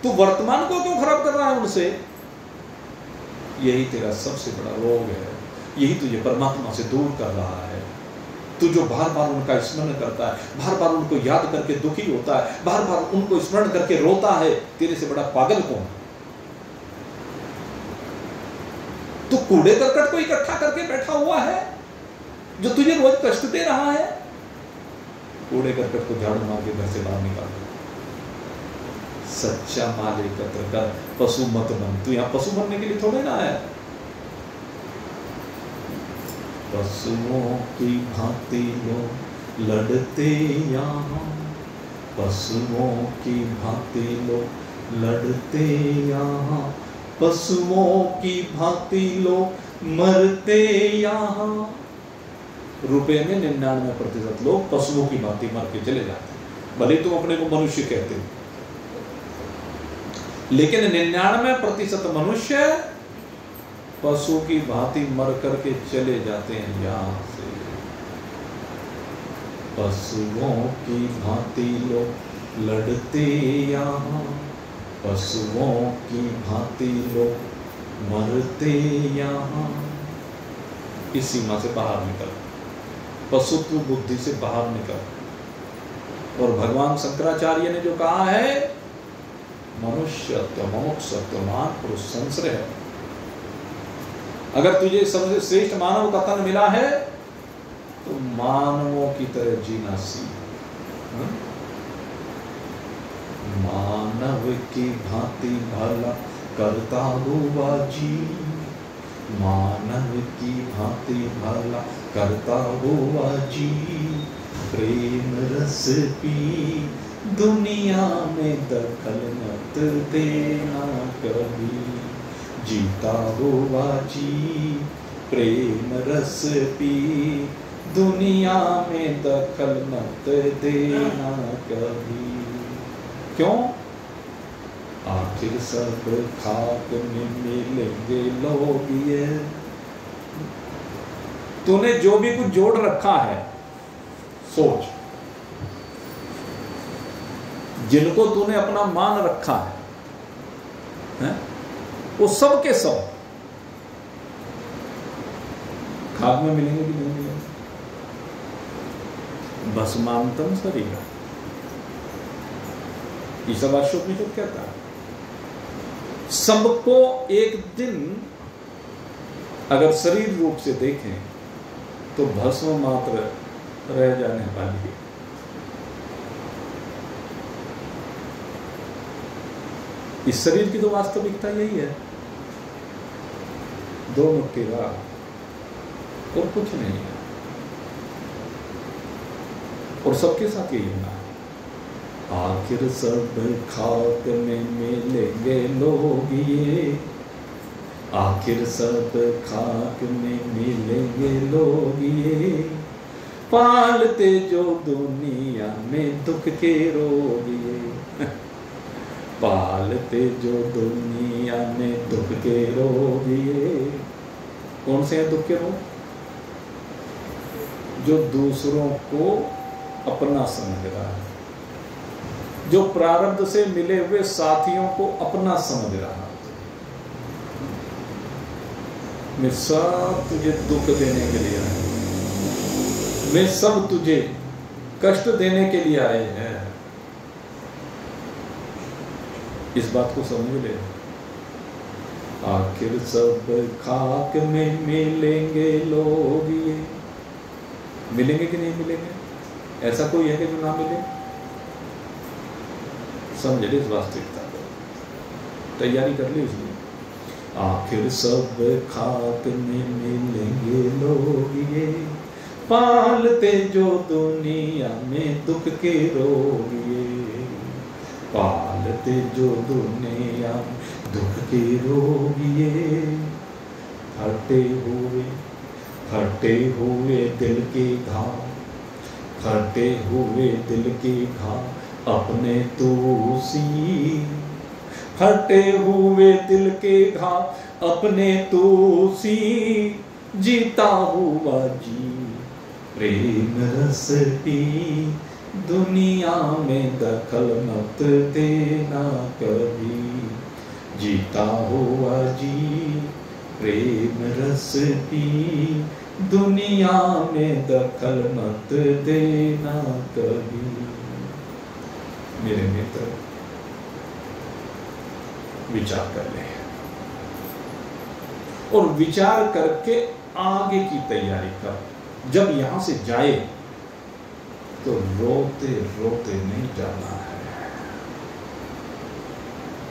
तू वर्तमान को क्यों खराब कर रहा है उनसे? यही तेरा सबसे बड़ा रोग है, यही तुझे परमात्मा से दूर कर रहा है। तू जो बार बार उनका स्मरण करता है, बार बार उनको याद करके दुखी होता है, बार बार उनको स्मरण करके रोता है, तेरे से बड़ा पागल कौन? तू कूड़े करकट को इकट्ठा करके बैठा हुआ है जो तुझे रोज कष्ट दे रहा है। कूड़े करकट को झाड़ू मार के घर से बाहर निकाल दे। सच्चा माल एकत्र कर, पशु मत बन। तू यहाँ पशु बनने के लिए थोड़े ना आया। पशुओं की भांति लोग लड़ते यहाँ, पशुओं की भांति लोग लड़ते यहाँ, पशुओं की भांति लोग मरते यहाँ। रुपए में 99% लोग पशुओं की भांति मर के चले जाते हैं। भले तुम अपने को मनुष्य कहते हो, लेकिन 99% मनुष्य पशु की भांति मर करके चले जाते हैं यहां से। पशुओं की भांति लोग लड़ते यहाँ, पशुओं की भांति लोग मरते यहाँ। इस सीमा से बाहर निकल, पशुत्व बुद्धि से बाहर निकल। और भगवान शंकराचार्य ने जो कहा है, मनुष्यत्व मुमुक्षुत्व महान पुरुष संश्रय है। अगर तुझे सबसे श्रेष्ठ मानव का तन मिला है तो मानवों की तरह जीना सीख। मानव की भांति भला करता हुआ जी, मानव की भांति भला करता हुआ जी, प्रेम रस पी दुनिया में दखल मत देना कभी, जीता हुआ जी, प्रेम रस पी दुनिया में दखल मत देना कभी। क्यों? आखिर सब खाक में मिलेंगे लोग। ये तूने जो भी कुछ जोड़ रखा है, सोच, जिनको तूने अपना मान रखा है, वो सब के सब खाक में मिलेंगे कि नहीं मिलेंगे? भस्मांतम शरीर, ईशावास्योपनिषद कहता है सबको एक दिन अगर शरीर रूप से देखें तो भस्म मात्र रह जाने वाली है। इस शरीर की तो वास्तविकता यही है, 2 मुट्ठी राख और कुछ नहीं है। और सबके साथ यही होना है। आखिर सब खाक में मिलेंगे लोग ये, आखिर सब खाक में मिलेंगे लोग ये, पालते जो दुनिया में दुख के रोग ये। पालते जो दुनिया में दुख के रोग ये। कौन से हैं दुख के रोग? जो दूसरों को अपना समझ रहा है, जो प्रारब्ध से मिले हुए साथियों को अपना समझ रहा है। मैं सब तुझे दुख देने के लिए आए, मैं सब तुझे कष्ट देने के लिए आए हैं। इस बात को समझ ले। आखिर सब खाक में मिलेंगे लोग ये। मिलेंगे कि नहीं मिलेंगे? ऐसा कोई है कि जो ना मिले? समझ ले इस वास्तविकता को, तैयारी कर ली उसने। आखिर सब खाक में मिलेंगे लोग ये, पालते जो दुनिया में दुख के रोग ये। पालते जो दुनिया में दुख के रोग ये। फटे हुए दिल के घाव, फटे हुए दिल के घाव अपने तो सी। फटे हुए दिल के घाव अपने तो सी। जीता हुआ जी प्रेम रस पी, दुनिया में दखल मत देना कभी। जीता हुआ जी प्रेम रस पी, दुनिया में दखल मत देना कभी। मेरे मित्र, विचार कर ले और विचार करके आगे की तैयारी कर। जब यहां से जाए तो रोते रोते नहीं जाना है।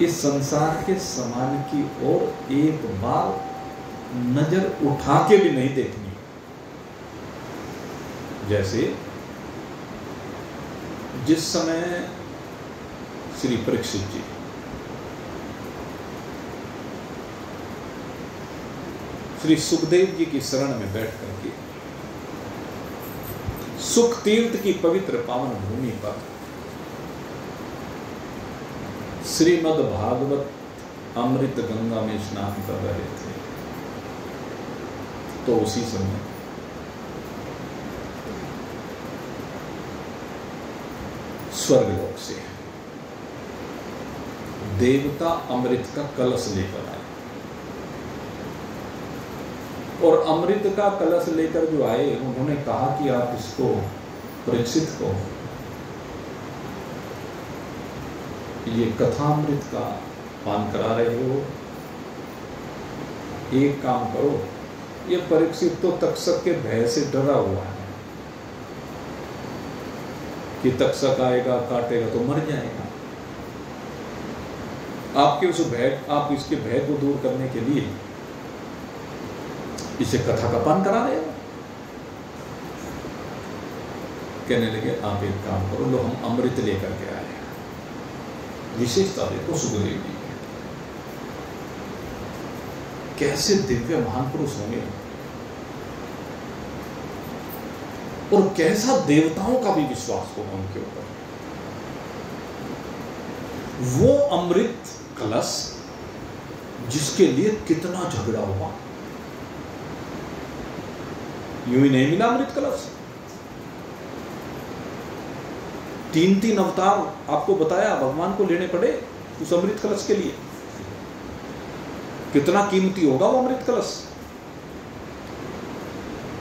इस संसार के सामान की ओर एक बार नजर उठा के भी नहीं देखनी। जैसे जिस समय श्री परीक्षित जी श्री सुखदेव जी की शरण में बैठ करके सुख तीर्थ की पवित्र पावन भूमि पर श्रीमद् भागवत अमृत गंगा में स्नान कर रहे थे, तो उसी समय स्वर्गलोक से देवता अमृत का कलश लेकर आए। और अमृत का कलश लेकर जो आए, उन्होंने कहा कि आप इसको परीक्षित को ये कथामृत का पान करा रहे हो, एक काम करो, ये परीक्षित तो तक्षक के भय से डरा हुआ है कि तक्षक आएगा काटेगा तो मर जाएगा। आप इसके भय को दूर करने के लिए इसे कथा का पान करा रहे हो। कहने लगे आप एक काम करो, लो हम अमृत लेकर के आए। विशेषता देखो सुखदेव जी कैसे दिव्य महान पुरुष होंगे और कैसा देवताओं का भी विश्वास होगा उनके ऊपर। वो अमृत कलश जिसके लिए कितना झगड़ा हुआ, यूं ही नहीं मिला अमृत कलश। 3 अवतार आपको बताया भगवान को लेने पड़े उस अमृत कलश के लिए। कितना कीमती होगा वो अमृत कलश,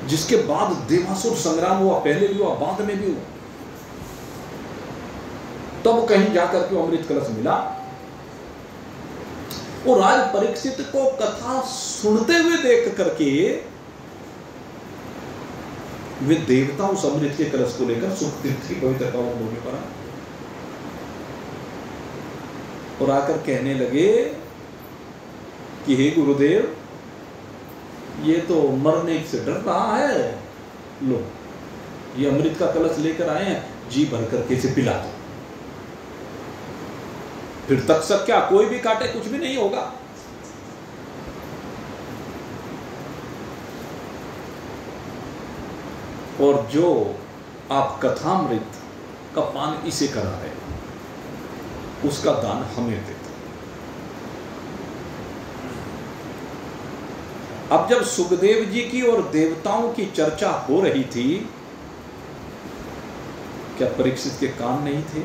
जिसके बाद देवासुर संग्राम हुआ, पहले भी हुआ बाद में भी हुआ, तब कहीं जाकर के अमृत कलश मिला। और आज परीक्षित को कथा सुनते हुए देख करके वे देवता उस अमृत के कलश को लेकर सुख तीर्थ की पवित्र पावन भूमि पर आए और आकर कहने लगे कि हे गुरुदेव, ये तो मरने से डर रहा है, लो ये अमृत का कलश लेकर आए हैं, जी भर करके इसे पिला दो। फिर तक्षक क्या कोई भी काटे कुछ भी नहीं होगा। और जो आप कथामृत का पान इसे करा रहे हो, उसका दान हमें देता। अब जब सुखदेव जी की और देवताओं की चर्चा हो रही थी, क्या परीक्षित के कान नहीं थे?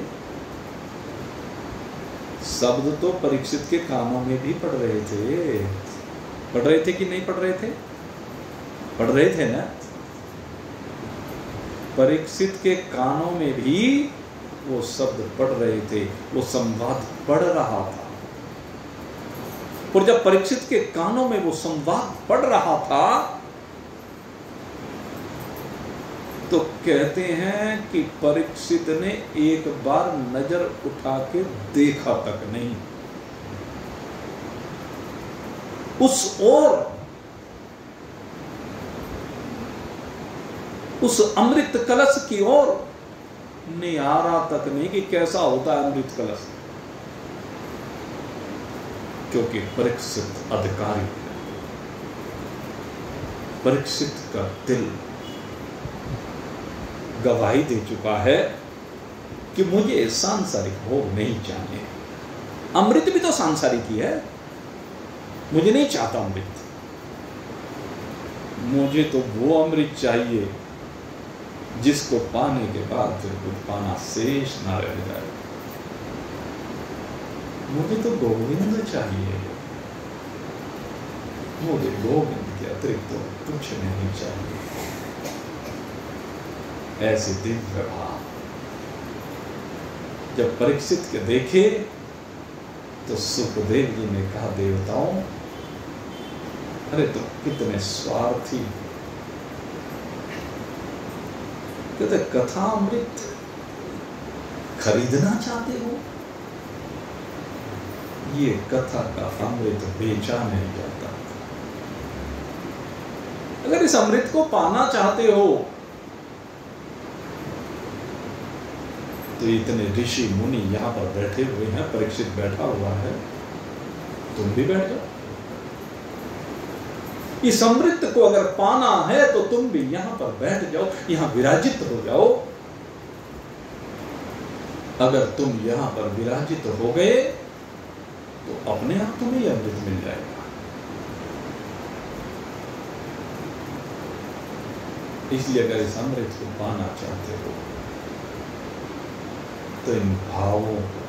शब्द तो परीक्षित के कानों में भी पड़ रहे थे। पढ़ रहे थे कि नहीं पढ़ रहे थे? पढ़ रहे थे ना। परीक्षित के कानों में भी वो शब्द पढ़ रहे थे, वो संवाद पढ़ रहा था। और जब परीक्षित के कानों में वो संवाद पढ़ रहा था तो कहते हैं कि परीक्षित ने एक बार नजर उठा के देखा तक नहीं उस ओर, उस अमृत कलश की ओर निहारा तक नहीं कि कैसा होता है अमृत कलश, क्योंकि परीक्षित अधिकारी, परीक्षित का दिल गवाही दे चुका है कि मुझे सांसारिक भोग नहीं चाहिए। अमृत भी तो सांसारिक ही है, मुझे नहीं चाहता अमृत, मुझे तो वो अमृत चाहिए जिसको पाने के बाद फिर कुछ पाना शेष ना रह जाए। मुझे तो गोविंद चाहिए, मुझे गोविंद के अतिरिक्त तो कुछ नहीं चाहिए। ऐसे दिव्य भाव जब परीक्षित के देखे तो सुखदेव जी ने कहा, देवताओं, अरे तुम कितने स्वार्थी, कहते कथा अमृत खरीदना चाहते हो? ये कथा का अमृत बेचा नहीं जाता। अगर इस अमृत को पाना चाहते हो तो इतने ऋषि मुनि यहां पर बैठे हुए हैं, परीक्षित बैठा हुआ है, तुम भी बैठ जाओ। इस अमृत को अगर पाना है तो तुम भी यहां पर बैठ जाओ, यहां विराजित हो जाओ। अगर तुम यहां पर विराजित हो गए तो अपने आप तुम्हें अमृत मिल जाएगा। इसलिए अगर इस अमृत को पाना चाहते हो तो इन भावों को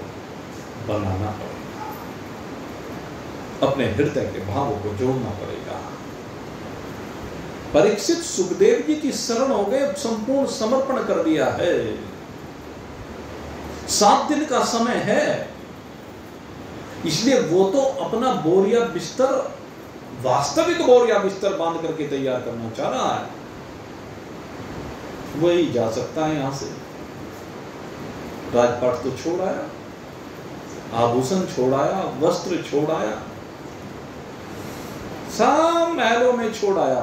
बनाना पड़ेगा, अपने हृदय के भावों को जोड़ना पड़ेगा। परीक्षित सुखदेव जी की शरण हो गए, संपूर्ण समर्पण कर दिया है। 7 दिन का समय है, इसलिए वो तो अपना बोरिया बिस्तर, वास्तविक बोरिया बिस्तर बांध करके तैयार करना चाह रहा है। वही जा सकता है यहां से। राजपाट तो छोड़ आया, आभूषण छोड़ आया, वस्त्र छोड़ आया, सब महलों में छोड़ आया।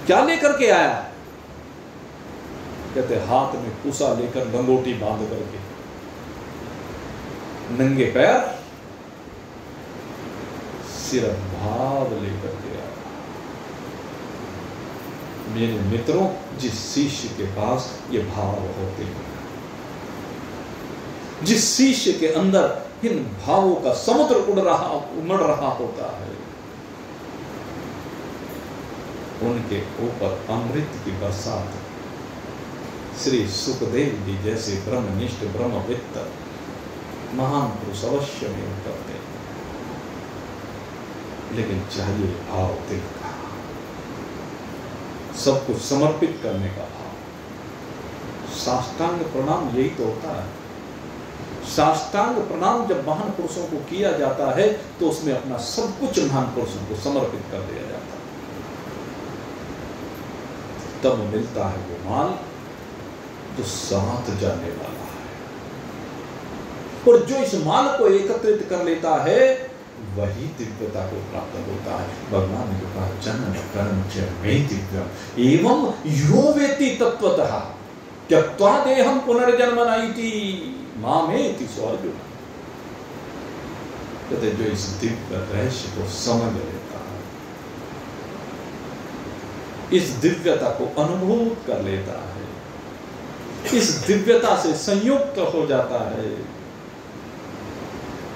क्या लेकर के आया? कहते हाथ में कुसा लेकर, गंगोटी बांध करके, नंगे पैर, सिर्फ भाव लेकर के आया। मेरे मित्रों, जिस शिष्य के पास ये भाव होते हैं, जिस शिष्य के अंदर इन भावों का समुद्र उमड़ रहा होता है, उनके ऊपर अमृत की बरसात श्री सुखदेव जी जैसे ब्रह्मनिष्ठ ब्रह्मवित्त महान पुरुष अवश्य में करते हैं। लेकिन चाहिए भाव दिल का, सब कुछ समर्पित करने का भाव। साष्टांग प्रणाम यही तो होता है। साष्टांग प्रणाम जब महान पुरुषों को किया जाता है तो उसमें अपना सब कुछ महान पुरुषों को समर्पित कर दिया जाता है। तब मिलता है वो माल जो साथ जाने वाला है, और जो इस माल को एकत्रित कर लेता है वही दिव्यता को प्राप्त होता है। भगवान ने कहा, जनन कर्म च मे दिव्यम एवं यो वेति तत्वतः त्यक्त्वा देहं पुनर्जन्म नैति मामेति स्वार्जुन। कहते जो इस दिव्य रहस्य को समझ लेता है, इस दिव्यता को अनुभूत कर लेता है, इस दिव्यता से संयुक्त हो जाता है,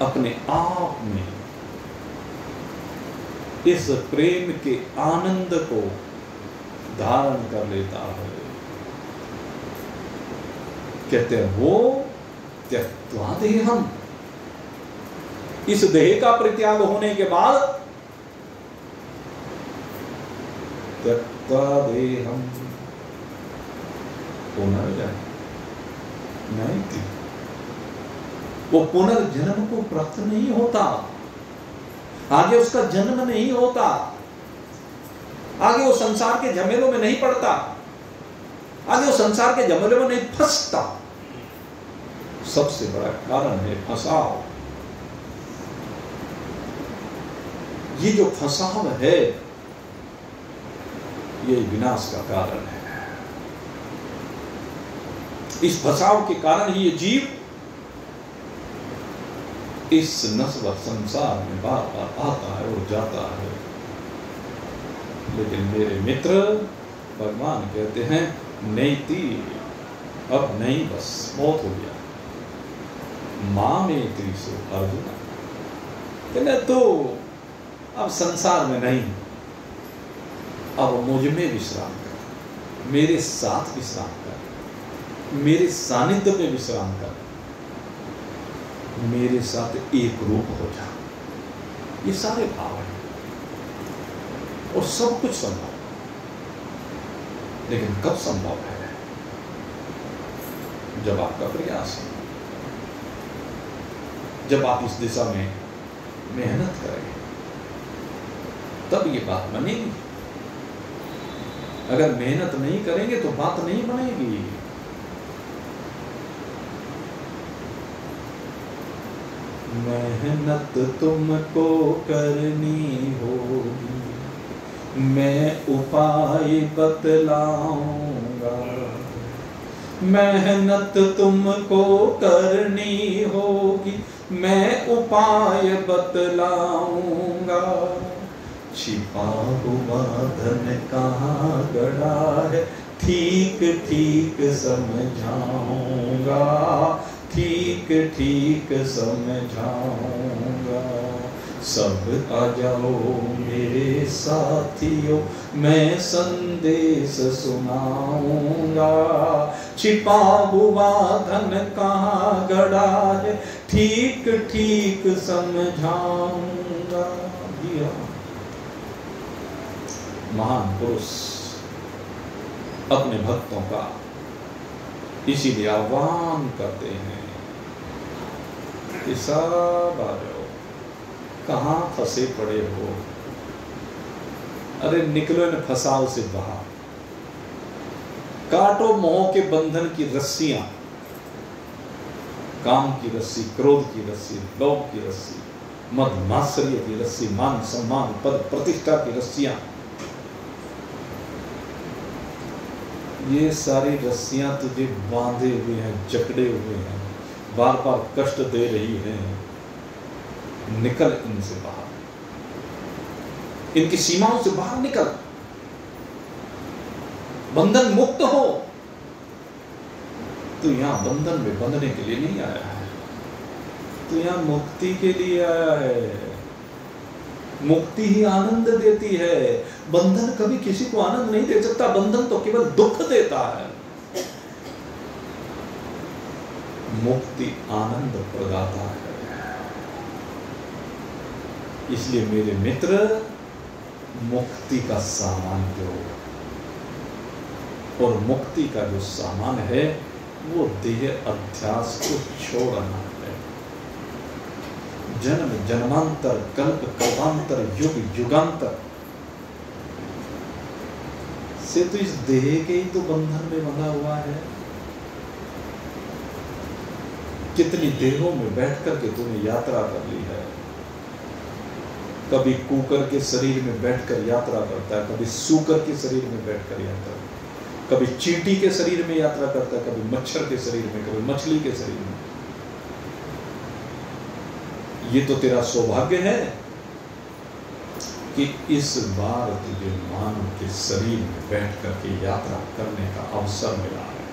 अपने आप में इस प्रेम के आनंद को धारण कर लेता है। कहते हैं वो त्यक्त्वा देहम, इस देह का परित्याग होने के बाद त्यक्त्वा देहम पुनर्जन्म नहीं थी, वो पुनर्जन्म को प्राप्त नहीं होता, आगे उसका जन्म नहीं होता, आगे वो संसार के झमेलों में नहीं पड़ता, आगे वो संसार के झमेलों में नहीं फंसता। सबसे बड़ा कारण है फंसाव। ये जो फंसाव है ये विनाश का कारण है। इस फंसाव के कारण ही ये जीव इस नश्वर संसार में बार बार आता है और जाता है। लेकिन मेरे मित्र भगवान कहते हैं नहीं थी, अब नहीं, बस मौत हो गया। मां में त्रिशो अर्जुन, कहते तो अब संसार में नहीं, अब मुझ में विश्राम कर, मेरे साथ विश्राम कर, मेरे सानिध्य में विश्राम कर, मेरे साथ एक रूप हो जा। ये सारे भाव हैं और सब कुछ संभव, लेकिन कब संभव है? जब आपका प्रयास है, जब आप इस दिशा में मेहनत करेंगे तब ये बात बनेगी। अगर मेहनत नहीं करेंगे तो बात नहीं बनेगी। मेहनत तुमको करनी होगी, मैं उपाय बतलाऊंगा। मेहनत तुमको करनी होगी, मैं उपाय बतलाऊंगा। छिपा हुआ धन कहाँ गड़ा है, ठीक ठीक समझाऊंगा, ठीक ठीक समझाऊंगा। सब आ जाओ मेरे साथियों, मैं संदेश सुनाऊंगा। छिपा हुआ धन कहाँ गड़ा है, ठीक ठीक समझाऊंगा। महान पुरुष अपने भक्तों का इसीलिए आह्वान करते हैं कि सब आ जाओ, कहाँ फंसे पड़े हो, अरे निकलो इन फसाव से बाहर, काटो मोह के बंधन की रस्सियां, काम की रस्सी, क्रोध की रस्सी, लोभ की रस्सी, मद मात्सर्य की रस्सी, मान सम्मान पद प्रतिष्ठा की रस्सियां, ये सारी रस्सियां तुझे बांधे हुए हैं, जकड़े हुए हैं, बार बार कष्ट दे रही हैं। निकल इनसे बाहर, इनकी सीमाओं से बाहर निकल, बंधन मुक्त हो। तू यहां बंधन में बंधने के लिए नहीं आया है, तू यहां मुक्ति के लिए आया है। मुक्ति ही आनंद देती है, बंधन कभी किसी को आनंद नहीं दे सकता, बंधन तो केवल दुख देता है। मुक्ति आनंद प्रदाता है। इसलिए मेरे मित्र, मुक्ति का सामान जो, और मुक्ति का जो सामान है वो देह अध्यास को छोड़ना है। जन्म जन्मांतर, कल्प कल्पांतर, युग युगांतर से तो इस देह के ही तो बंधन में बंधा हुआ है। कितनी देहों में बैठ करके तूने यात्रा कर ली है। कभी कूकर के शरीर में बैठकर यात्रा करता है, कभी सूकर के शरीर में बैठकर यात्रा, कभी चींटी के शरीर में यात्रा करता है, कभी मच्छर के शरीर में, कभी मछली के शरीर में। ये तो तेरा सौभाग्य है कि इस बार तुझे मानव के शरीर में बैठ करके यात्रा करने का अवसर मिला है।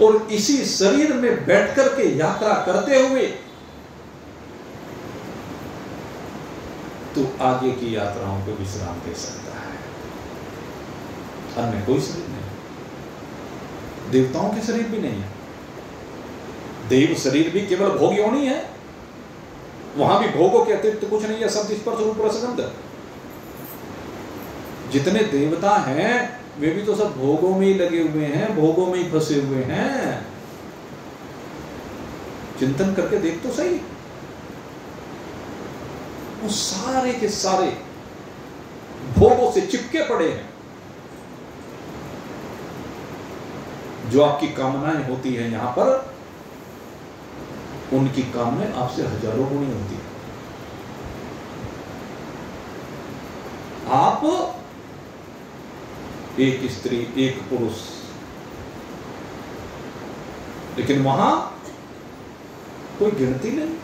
और इसी शरीर में बैठ करके यात्रा करते हुए तो आगे की यात्राओं को विश्राम दे सकता है। अन्य कोई शरीर नहीं, देवताओं के शरीर भी नहीं है। देव शरीर भी केवल भोग योनि है, वहां भी भोगों के अतिरिक्त कुछ नहीं है, शब्द स्पर्श रूप रसगंध। जितने देवता हैं वे भी तो सब भोगों में ही लगे हुए हैं, भोगों में ही फंसे हुए हैं। चिंतन करके देख तो सही, वो सारे के सारे भोगों से चिपके पड़े हैं। जो आपकी कामनाएं होती हैं यहां पर, उनकी कामनाएं आपसे हजारों गुनी होती है। आप एक स्त्री एक पुरुष, लेकिन वहां कोई गिनती नहीं।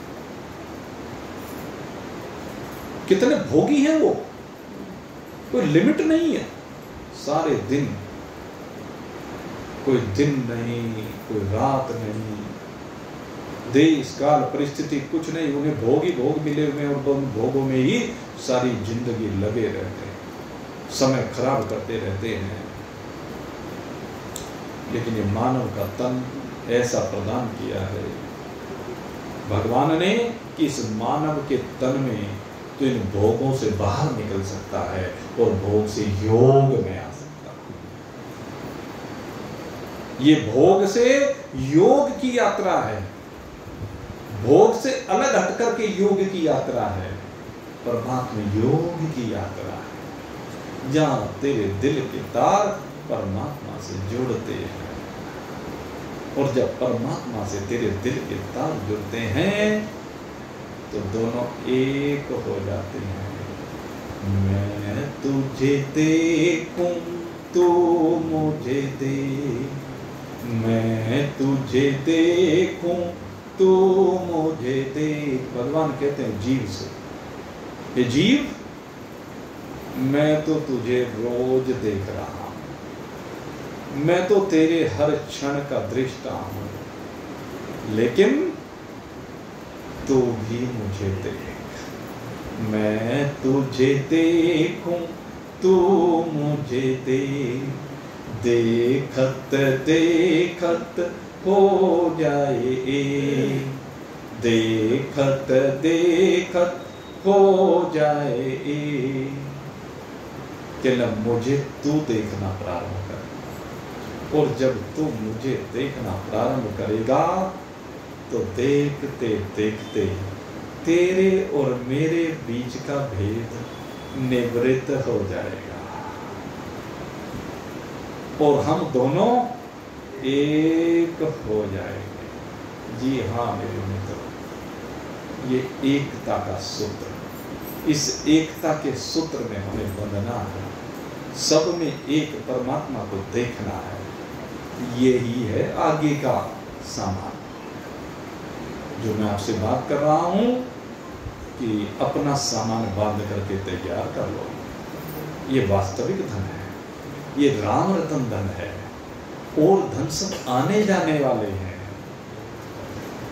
कितने भोगी हैं वो, कोई लिमिट नहीं है। सारे दिन, कोई दिन नहीं, कोई रात नहीं, देश काल परिस्थिति कुछ नहीं, उन्हें भोग ही भोग मिले हुए हैं और उन भोगों में ही सारी जिंदगी लगे रहते हैं, समय खराब करते रहते हैं। लेकिन ये मानव का तन ऐसा प्रदान किया है भगवान ने कि इस मानव के तन में तो इन भोगों से बाहर निकल सकता है और भोग से योग में आ सकता है। ये भोग से योग की यात्रा है, भोग से अलग हटकर के योग की यात्रा है, परमात्मा योग की यात्रा है, जहां तेरे दिल के तार परमात्मा से जुड़ते हैं। और जब परमात्मा से तेरे दिल के तार जुड़ते हैं तो दोनों एक हो जाते हैं। मैं तुझे देखूं तू मुझे देख, मैं तुझे देखूं तू मुझे देख। भगवान कहते हैं जीव से, ये जीव मैं तो तुझे रोज देख रहा हूं, मैं तो तेरे हर क्षण का दृष्टा हूं, लेकिन तू भी मुझे देख। मैं तुझे देखूं तू मुझे देख, देखत देखत हो जाए एक, देखत देखत हो जाए एक। केवल मुझे तू देखना प्रारंभ कर, और जब तू मुझे देखना प्रारंभ करेगा तो देखते देखते तेरे और मेरे बीच का भेद निवृत्त हो जाएगा और हम दोनों एक हो जाएंगे। जी हाँ मेरे मित्रों, ये एकता का सूत्र, इस एकता के सूत्र में हमें बंधना है, सब में एक परमात्मा को देखना है। यही है आगे का सामान जो मैं आपसे बात कर रहा हूं कि अपना सामान बांध करके तैयार कर लो। ये वास्तविक धन है, ये राम रतन धन है, और धन सब आने जाने वाले हैं।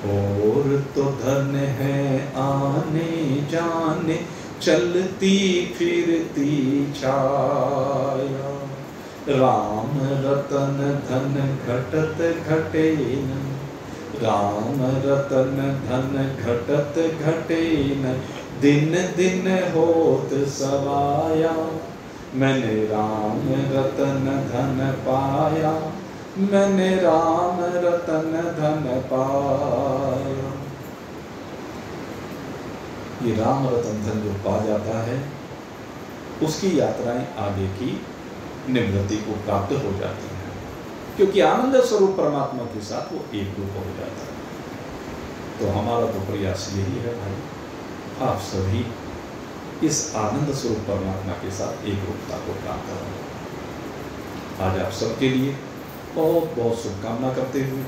और तो धन है आने जाने, चलती फिरती छाया, राम रतन धन घटत घटे न, राम रतन धन घटत घटे न, दिन दिन होत सवाया, मैंने राम रतन धन पाया, मैंने राम रतन धन पाया। ये राम रतन धन जो पा जाता है उसकी यात्राएं आगे की निवृत्ति को प्राप्त हो जाती हैं, क्योंकि आनंद स्वरूप परमात्मा के साथ वो एक रूप हो जाता है। तो हमारा तो प्रयास यही है भाई, आप सभी इस आनंद स्वरूप परमात्मा के साथ एक रूपता को प्राप्त करें। आज आप सबके लिए बहुत बहुत शुभकामना करते हुए,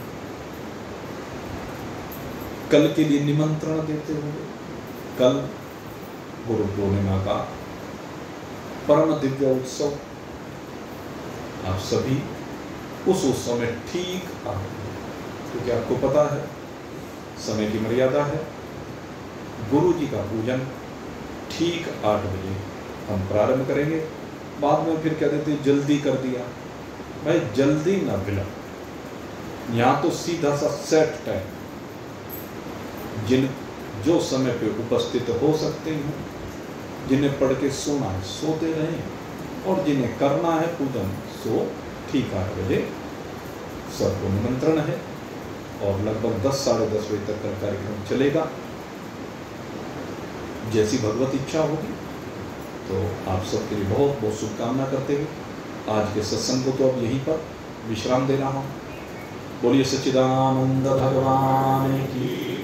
कल के लिए निमंत्रण देते हुए, कल गुरु पूर्णिमा का परम दिव्य उत्सव, आप सभी उस समय ठीक 8 बजे, क्योंकि आपको पता है समय की मर्यादा है। गुरु जी का पूजन ठीक 8 बजे हम प्रारंभ करेंगे। बाद में फिर कह देते जल्दी कर दिया, भाई जल्दी ना विलंब, यहाँ तो सीधा सा सेट टाइम, जो समय पे उपस्थित हो सकते हैं, जिन्हें पढ़ के सोना है सोते रहें, और जिन्हें करना है पूजन सो ठीक 8 बजे सबको निमंत्रण है। और लगभग 10 साढ़े 10 बजे तक का कार्यक्रम चलेगा। जैसी भगवत इच्छा होगी। तो आप सबके लिए बहुत बहुत शुभकामना करते हुए आज के सत्संग को तो अब यहीं पर विश्राम दे रहा हूँ। बोलिए सच्चिदानंद भगवान की।